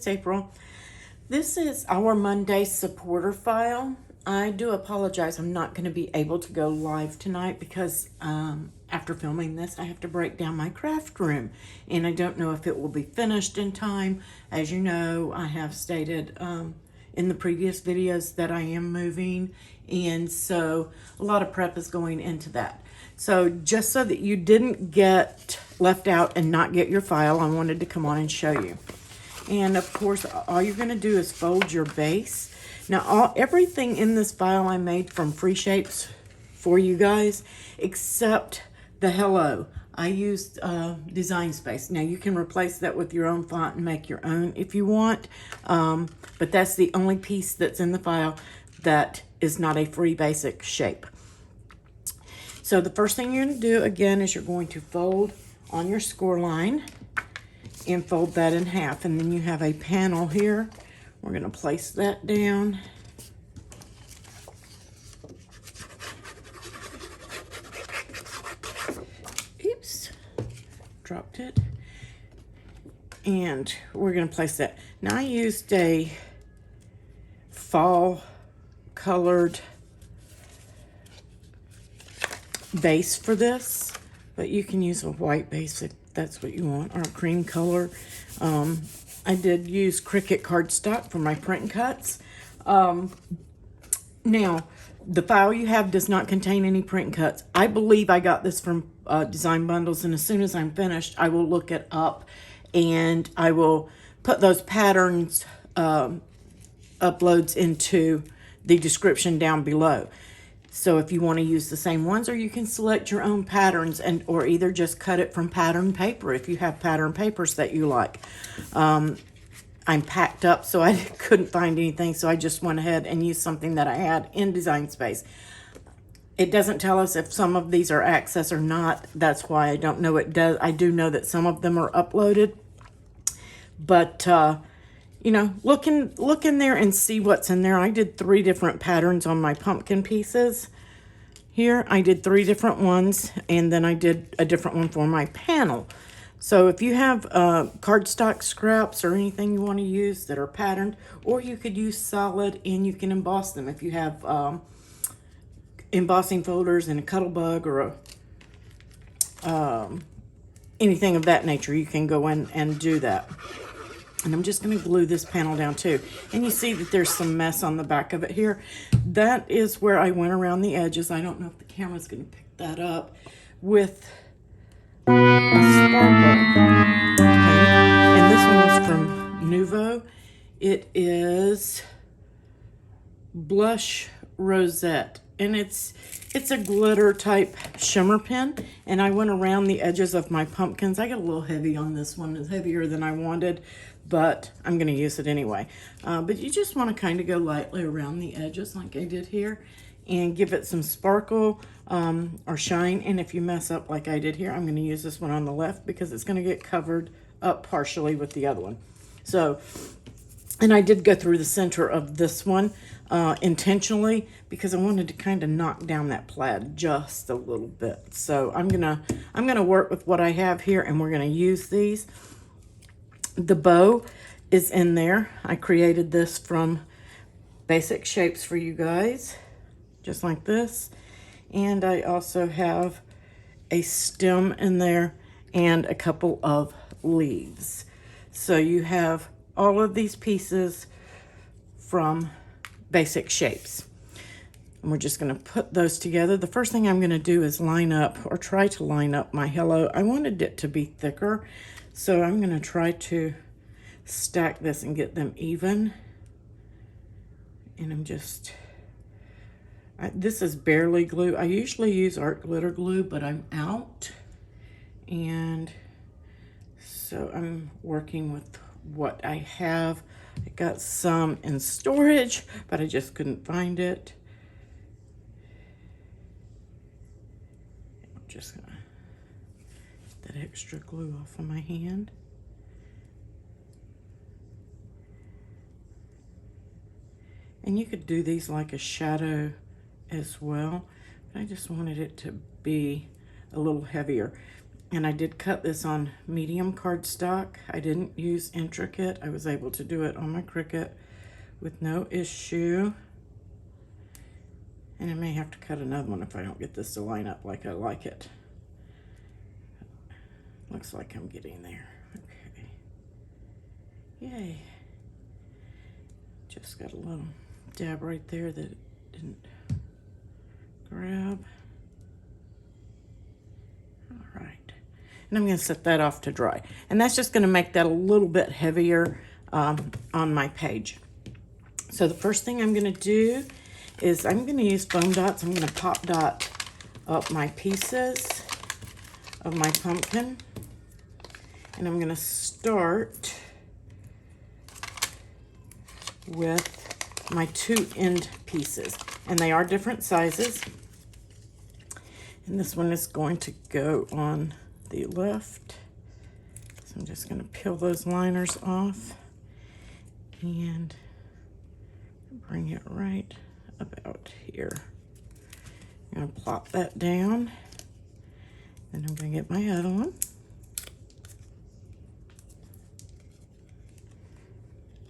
it's April. This is our Monday supporter file. I do apologize, I'm not going to be able to go live tonight because after filming this, I have to break down my craft room. And I don't know if it will be finished in time. As you know, I have stated in the previous videos that I am moving. And so a lot of prep is going into that. So just so that you didn't get left out and not get your file, I wanted to come on and show you. And of course, all you're going to do is fold your base. Now, everything in this file I made from free shapes for you guys, except the hello. I used Designspace. Now, you can replace that with your own font and make your own if you want. But that's the only piece that's in the file that is not a free basic shape. So the first thing you're going to do, again, is you're going to fold on your score line and fold that in half. And then you have a panel here. We're going to place that down. Oops, dropped it. And we're going to place that. Now I used a fall colored base for this, but you can use a white base if that's what you want, or a cream color. I did use Cricut cardstock for my print cuts. Now, the file you have does not contain any print cuts. I believe I got this from Design Bundles, and as soon as I'm finished, I will look it up, and I will put those patterns uploads into the description down below. So if you want to use the same ones, or you can select your own patterns, and or either just cut it from pattern paper if you have pattern papers that you like. I'm packed up, so I couldn't find anything, so I just went ahead and used something that I had in Designspace. It doesn't tell us if some of these are access or not. That's why I don't know. It does. I do know that some of them are uploaded, but you know, look in there and see what's in there. I did 3 different patterns on my pumpkin pieces. Here, I did 3 different ones, and then I did a different one for my panel. So if you have cardstock scraps or anything you want to use that are patterned, or you could use solid and you can emboss them. If you have embossing folders and a Cuttlebug or anything of that nature, you can go in and do that. And I'm just going to glue this panel down too. And you see that there's some mess on the back of it here. That is where I went around the edges. I don't know if the camera's going to pick that up with a sparkle. Okay. And this one was from Nuvo. It is Blush Rosette. And it's a glitter type shimmer pen. And I went around the edges of my pumpkins. I got a little heavy on this one. It's heavier than I wanted, but I'm going to use it anyway. But you just want to kind of go lightly around the edges like I did here and give it some sparkle or shine. And if you mess up like I did here, I'm going to use this one on the left because it's going to get covered up partially with the other one. So, and I did go through the center of this one intentionally because I wanted to kind of knock down that plaid just a little bit. So I'm gonna work with what I have here, and we're gonna use these. The bow is in there. I created this from basic shapes for you guys, just like this. And I also have a stem in there and a couple of leaves. So you have all of these pieces from basic shapes. And we're just going to put those together. The first thing I'm going to do is line up, or try to line up, my hello. I wanted it to be thicker, so I'm going to try to stack this and get them even. And I'm just, this is barely glue. I usually use art glitter glue, but I'm out. And so I'm working with what I have. I got some in storage, but I just couldn't find it. I'm just gonna get that extra glue off of my hand. And you could do these like a shadow as well, but I just wanted it to be a little heavier. And I did cut this on medium cardstock. I didn't use intricate. I was able to do it on my Cricut with no issue. And I may have to cut another one if I don't get this to line up like I like it. Looks like I'm getting there. Okay. Yay. Just got a little dab right there that it didn't grab. All right. And I'm going to set that off to dry. And that's just going to make that a little bit heavier on my page. So the first thing I'm going to do is I'm going to use foam dots. I'm going to pop dot up my pieces of my pumpkin. And I'm going to start with my 2 end pieces. And they are different sizes. And this one is going to go on the left. So I'm just going to peel those liners off and bring it right about here. I'm going to plop that down. Then I'm going to get my other one.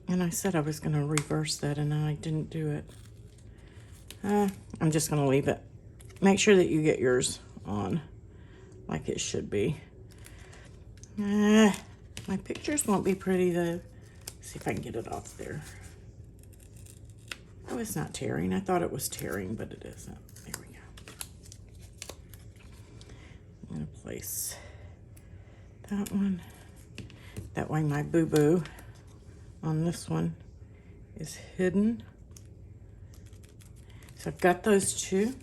And I said I was going to reverse that, and I didn't do it. I'm just going to leave it. Make sure that you get yours on like it should be. My pictures won't be pretty, though. See if I can get it off there. Oh, it's not tearing. I thought it was tearing, but it isn't. There we go. I'm going to place that one. That way my boo-boo on this one is hidden. So I've got those 2.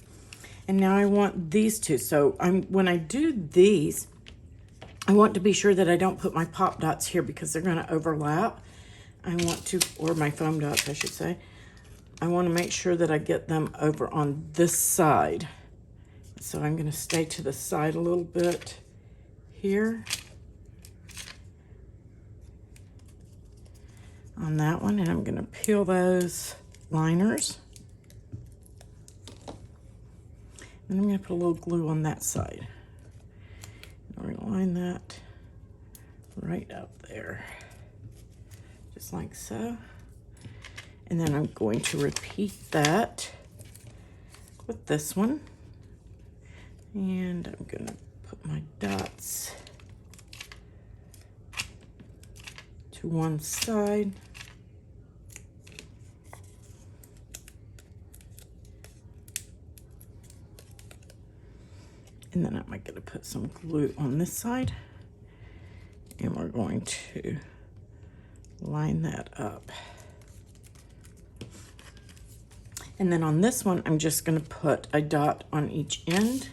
And now I want these 2. So when I do these, I want to be sure that I don't put my pop dots here because they're going to overlap. I want to, or my foam dots, I should say. I want to make sure that I get them over on this side. So I'm going to stay to the side a little bit here on that one, and I'm going to peel those liners. And I'm going to put a little glue on that side. And we're going to line that right up there, just like so. And then I'm going to repeat that with this one. And I'm going to put my dots to one side. And then I'm going to put some glue on this side. And we're going to line that up. And then on this one, I'm just going to put a dot on each end.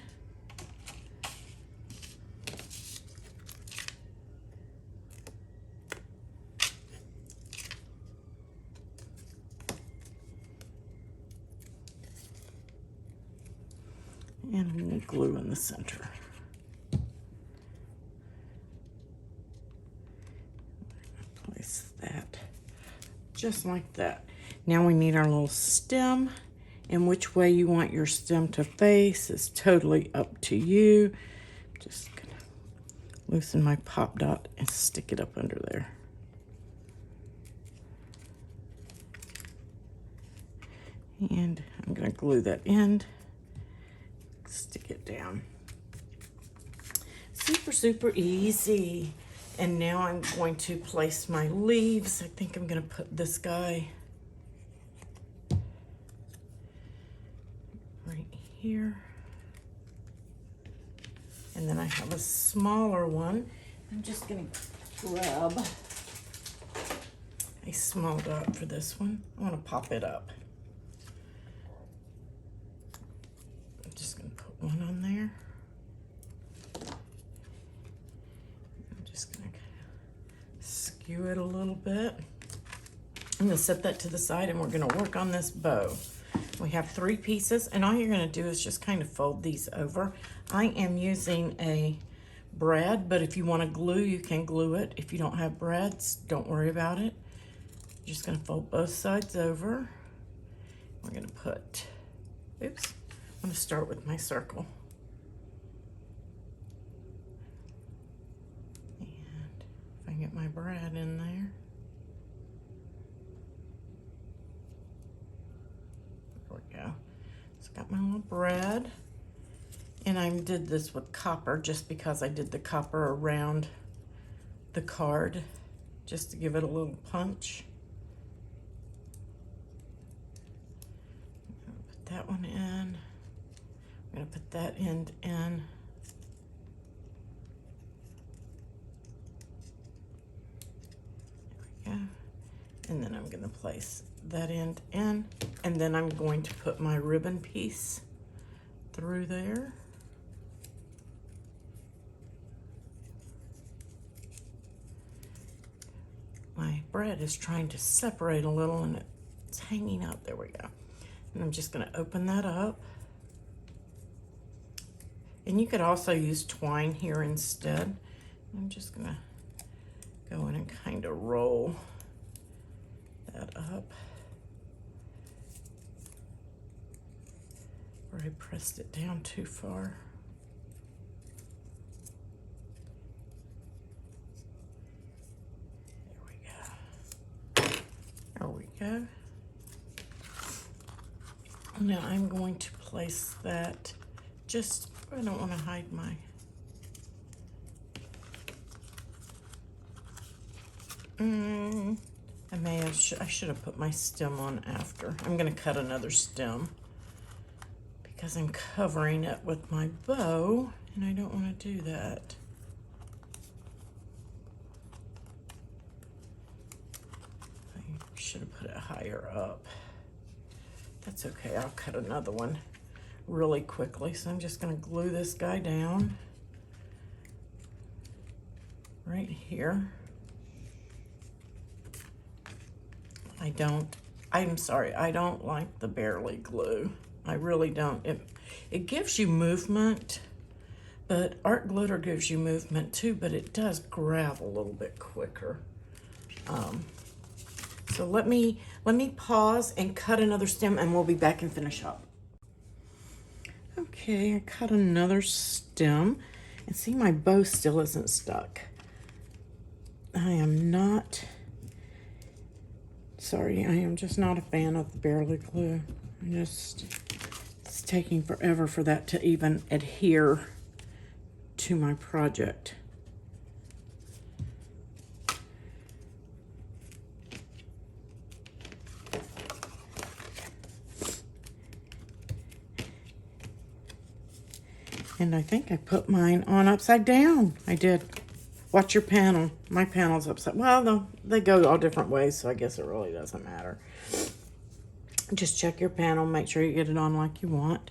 And I'm going to glue in the center. Place that just like that. Now we need our little stem, and which way you want your stem to face is totally up to you. Just gonna loosen my pop dot and stick it up under there. And I'm gonna glue that end, stick it down. Super, super easy. And now I'm going to place my leaves. I think I'm gonna put this guy right here. And then I have a smaller one. I'm just gonna grab a small dot for this one. I wanna pop it up. I'm just gonna put one on there. I'm just gonna skew it a little bit. I'm gonna set that to the side and we're gonna work on this bow. We have 3 pieces, and all you're gonna do is just kind of fold these over. I am using a brad, but if you want to glue, you can glue it. If you don't have brads, don't worry about it. You're just gonna fold both sides over. We're gonna put, oops, I'm gonna start with my circle. I get my brad in there. There we go. It's got my little brad. And I did this with copper just because I did the copper around the card, just to give it a little punch. I'm gonna put that one in. I'm gonna put that end in. There we go. And then I'm gonna place that end in, and then I'm going to put my ribbon piece through there. My bread is trying to separate a little and it's hanging out. There we go. And I'm just gonna open that up. And you could also use twine here instead. I'm just gonna go in and kind of roll that up. Where I pressed it down too far. There we go. Now I'm going to place that just, I don't want to hide my, I should have put my stem on after. I'm going to cut another stem because I'm covering it with my bow and I don't want to do that. Should have put it higher up. That's okay, I'll cut another one really quickly. So I'm just gonna glue this guy down right here. I'm sorry, I don't like the barely glue. I really don't. It gives you movement, but art glitter gives you movement too, but it does grab a little bit quicker. So let me pause and cut another stem and we'll be back and finish up. Okay, I cut another stem and see my bow still isn't stuck. I am just not a fan of the barely glue. It's taking forever for that to even adhere to my project. And I think I put mine on upside down. I did. Watch your panel. My panel's upside. Well, no, they go all different ways, so I guess it really doesn't matter. Just check your panel. Make sure you get it on like you want.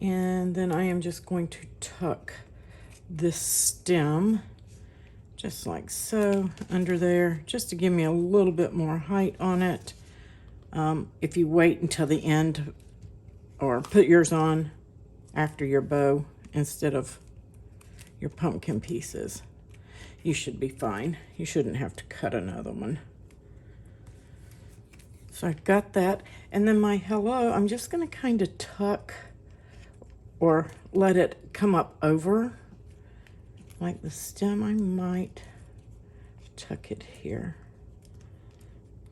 And then I am just going to tuck this stem, just like so, under there, just to give me a little bit more height on it. If you wait until the end, or put yours on after your bow, instead of your pumpkin pieces, you should be fine. You shouldn't have to cut another one. So I've got that. And then my hello, I'm just gonna kind of tuck or let it come up over like the stem. I might tuck it here.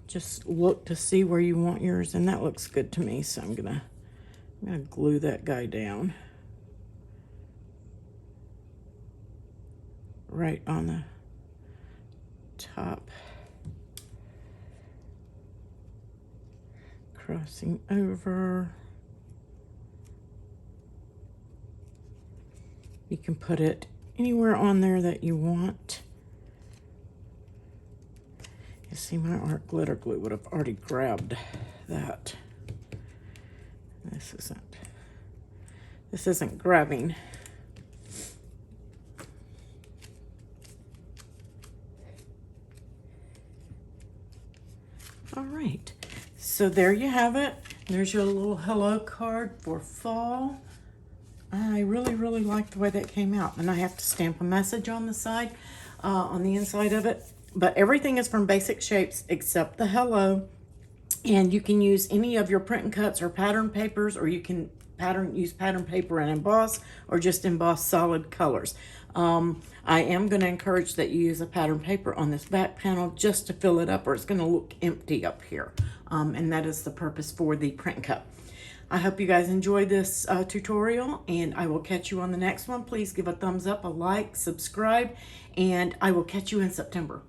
Just look to see where you want yours, and that looks good to me. So I'm gonna glue that guy down right on the top, crossing over. You can put it anywhere on there that you want. You see, my art glitter glue would have already grabbed that. This isn't grabbing. All right, so there you have it. There's your little hello card for fall. I really, really like the way that came out. And I have to stamp a message on the side, on the inside of it. But everything is from Basic Shapes except the hello. And you can use any of your print and cuts or pattern papers, or you can use pattern paper and emboss, or just emboss solid colors. I am going to encourage that you use a pattern paper on this back panel just to fill it up, or it's going to look empty up here. And that is the purpose for the print cup. I hope you guys enjoyed this tutorial, and I will catch you on the next one. Please give a thumbs up, a like, subscribe, and I will catch you in September.